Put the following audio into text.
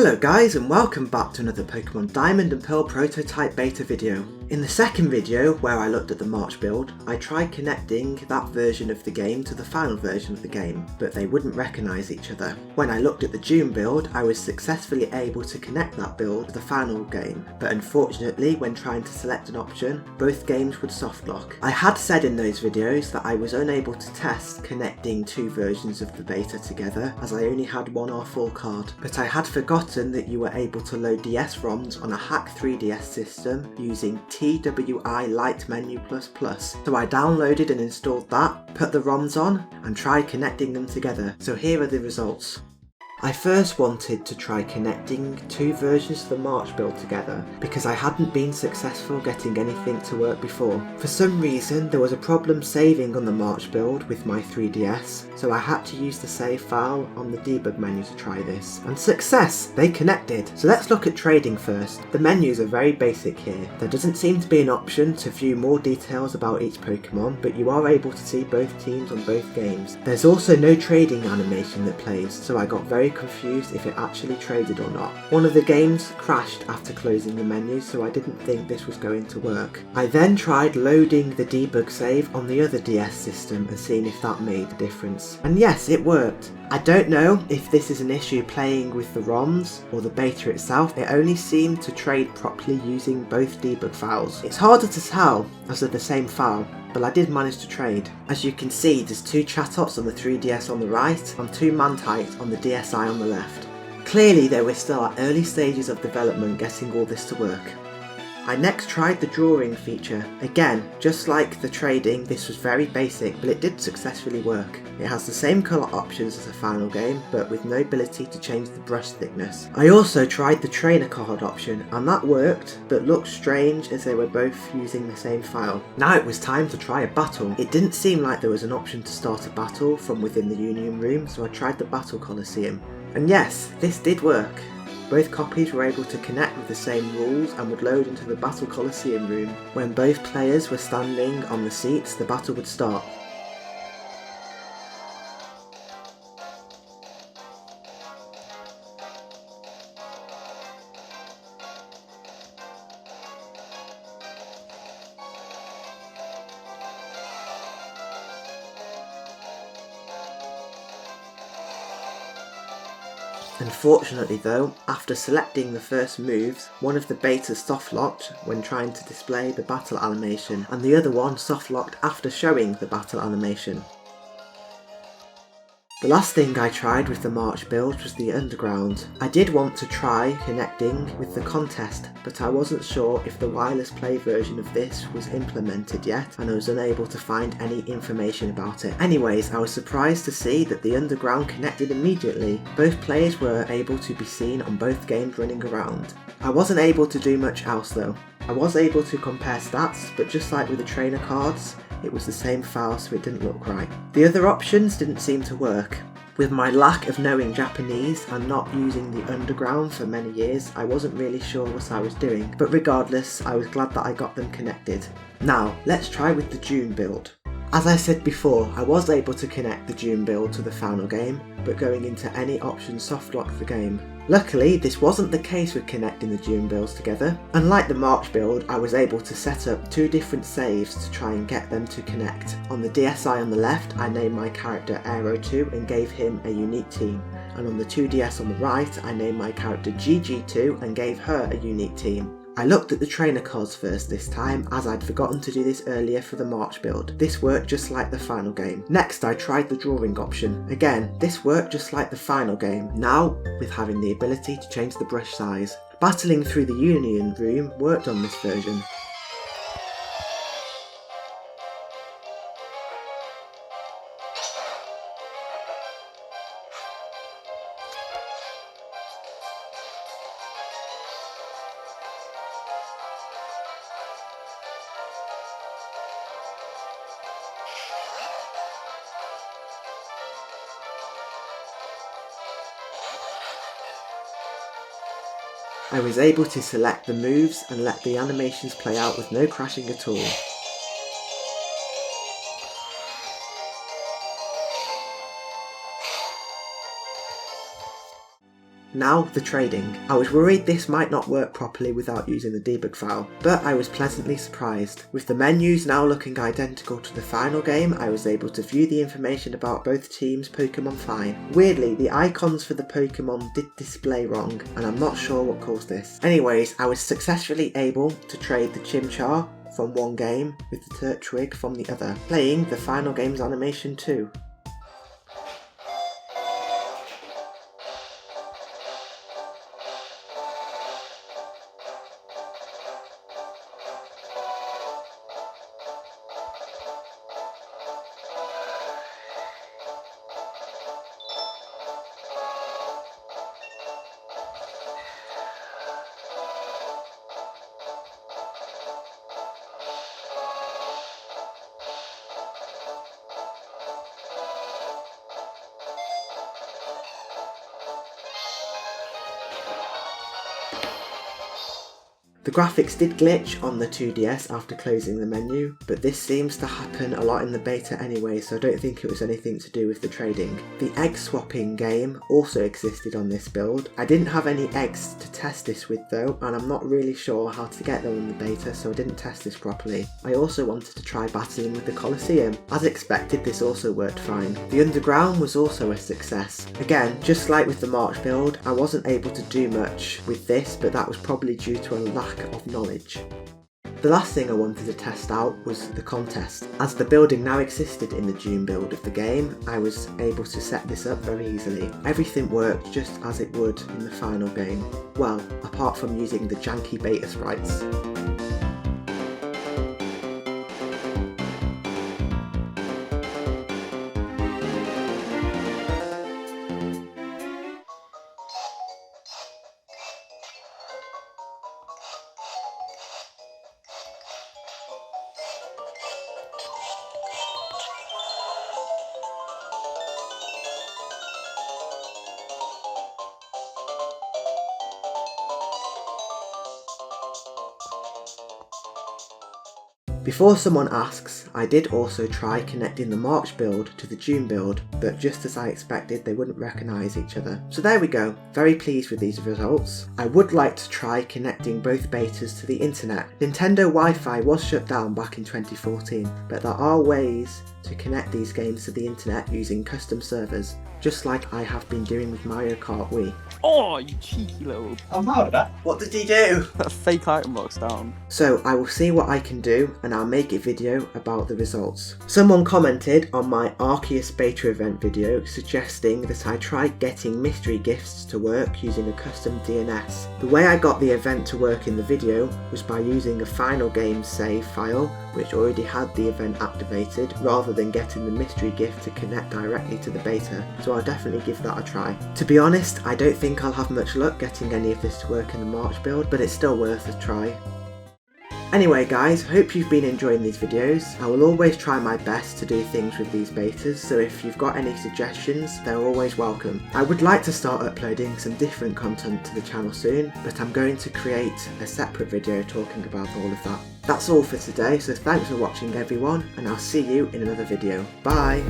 Hello guys, and welcome back to another Pokemon Diamond and Pearl prototype beta video. In the second video, where I looked at the March build, I tried connecting that version of the game to the final version of the game, but they wouldn't recognise each other. When I looked at the June build, I was successfully able to connect that build to the final game, but unfortunately when trying to select an option, both games would softlock. I had said in those videos that I was unable to test connecting two versions of the beta together, as I only had one R4 card, but I had forgotten that you were able to load DS ROMs on a hack 3DS system using TWiLight Menu++. So I downloaded and installed that, put the ROMs on, and tried connecting them together. So here are the results. I first wanted to try connecting two versions of the March build together because I hadn't been successful getting anything to work before. For some reason there was a problem saving on the March build with my 3DS, so I had to use the save file on the debug menu to try this. And success! They connected! So let's look at trading first. The menus are very basic here. There doesn't seem to be an option to view more details about each Pokemon, but you are able to see both teams on both games. There's also no trading animation that plays, so I got very confused if it actually traded or not. One of the games crashed after closing the menu, so I didn't think this was going to work. I then tried loading the debug save on the other DS system and seeing if that made a difference. And yes, it worked. I don't know if this is an issue playing with the ROMs or the beta itself. It only seemed to trade properly using both debug files. It's harder to tell as they're the same file, but I did manage to trade. As you can see, there's two Chatops on the 3DS on the right and two Mantite on the DSi on the left. Clearly they were still at early stages of development getting all this to work. I next tried the drawing feature. Again, just like the trading, this was very basic, but it did successfully work. It has the same colour options as the final game, but with no ability to change the brush thickness. I also tried the trainer card option, and that worked, but looked strange as they were both using the same file. Now it was time to try a battle. It didn't seem like there was an option to start a battle from within the Union Room, so I tried the Battle Coliseum. And yes, this did work. Both copies were able to connect with the same rules and would load into the Battle Coliseum room. When both players were standing on the seats, the battle would start. Unfortunately though, after selecting the first moves, one of the betas softlocked when trying to display the battle animation, and the other one softlocked after showing the battle animation. The last thing I tried with the March build was the Underground. I did want to try connecting with the contest, but I wasn't sure if the wireless play version of this was implemented yet, and I was unable to find any information about it. Anyways, I was surprised to see that the Underground connected immediately. Both players were able to be seen on both games running around. I wasn't able to do much else though. I was able to compare stats, but just like with the trainer cards, it was the same file, so it didn't look right. The other options didn't seem to work. With my lack of knowing Japanese and not using the Underground for many years, I wasn't really sure what I was doing, but regardless, I was glad that I got them connected. Now, let's try with the June build. As I said before, I was able to connect the June build to the final game, but going into any option softlocked the game. Luckily, this wasn't the case with connecting the June builds together. Unlike the March build, I was able to set up two different saves to try and get them to connect. On the DSi on the left, I named my character Aero2 and gave him a unique team. And on the 2DS on the right, I named my character GG2 and gave her a unique team. I looked at the trainer cards first this time, as I'd forgotten to do this earlier for the March build. This worked just like the final game. Next I tried the drawing option. Again, this worked just like the final game, now with having the ability to change the brush size. Battling through the Union Room worked on this version. I was able to select the moves and let the animations play out with no crashing at all. Now the trading. I was worried this might not work properly without using the debug file, but I was pleasantly surprised. With the menus now looking identical to the final game, I was able to view the information about both teams' Pokemon fine. Weirdly, the icons for the Pokemon did display wrong, and I'm not sure what caused this. Anyways, I was successfully able to trade the Chimchar from one game with the Turtwig from the other, playing the final game's animation too. The graphics did glitch on the 2DS after closing the menu, but this seems to happen a lot in the beta anyway, so I don't think it was anything to do with the trading. The egg swapping game also existed on this build. I didn't have any eggs to test this with though, and I'm not really sure how to get them in the beta, so I didn't test this properly. I also wanted to try battling with the Colosseum. As expected, this also worked fine. The underground was also a success. Again, just like with the March build, I wasn't able to do much with this, but that was probably due to a lack of knowledge. The last thing I wanted to test out was the contest. As the building now existed in the June build of the game, I was able to set this up very easily. Everything worked just as it would in the final game. Well, apart from using the janky beta sprites. Before someone asks, I did also try connecting the March build to the June build, but just as I expected, they wouldn't recognise each other. So there we go, very pleased with these results. I would like to try connecting both betas to the internet. Nintendo Wi-Fi was shut down back in 2014, but there are ways to connect these games to the internet using custom servers, just like I have been doing with Mario Kart Wii. Oh, you cheeky little... I'm out of that. What did he do? That fake item box down. So I will see what I can do and I'll make a video about the results. Someone commented on my Arceus beta event video suggesting that I try getting mystery gifts to work using a custom DNS. The way I got the event to work in the video was by using a final game save file which already had the event activated, rather than getting the mystery gift to connect directly to the beta, so I'll definitely give that a try. To be honest, I don't think I'll have much luck getting any of this to work in the March build, but it's still worth a try. Anyway guys, hope you've been enjoying these videos. I will always try my best to do things with these betas, so if you've got any suggestions, they're always welcome. I would like to start uploading some different content to the channel soon, but I'm going to create a separate video talking about all of that. That's all for today, so thanks for watching everyone, and I'll see you in another video. Bye!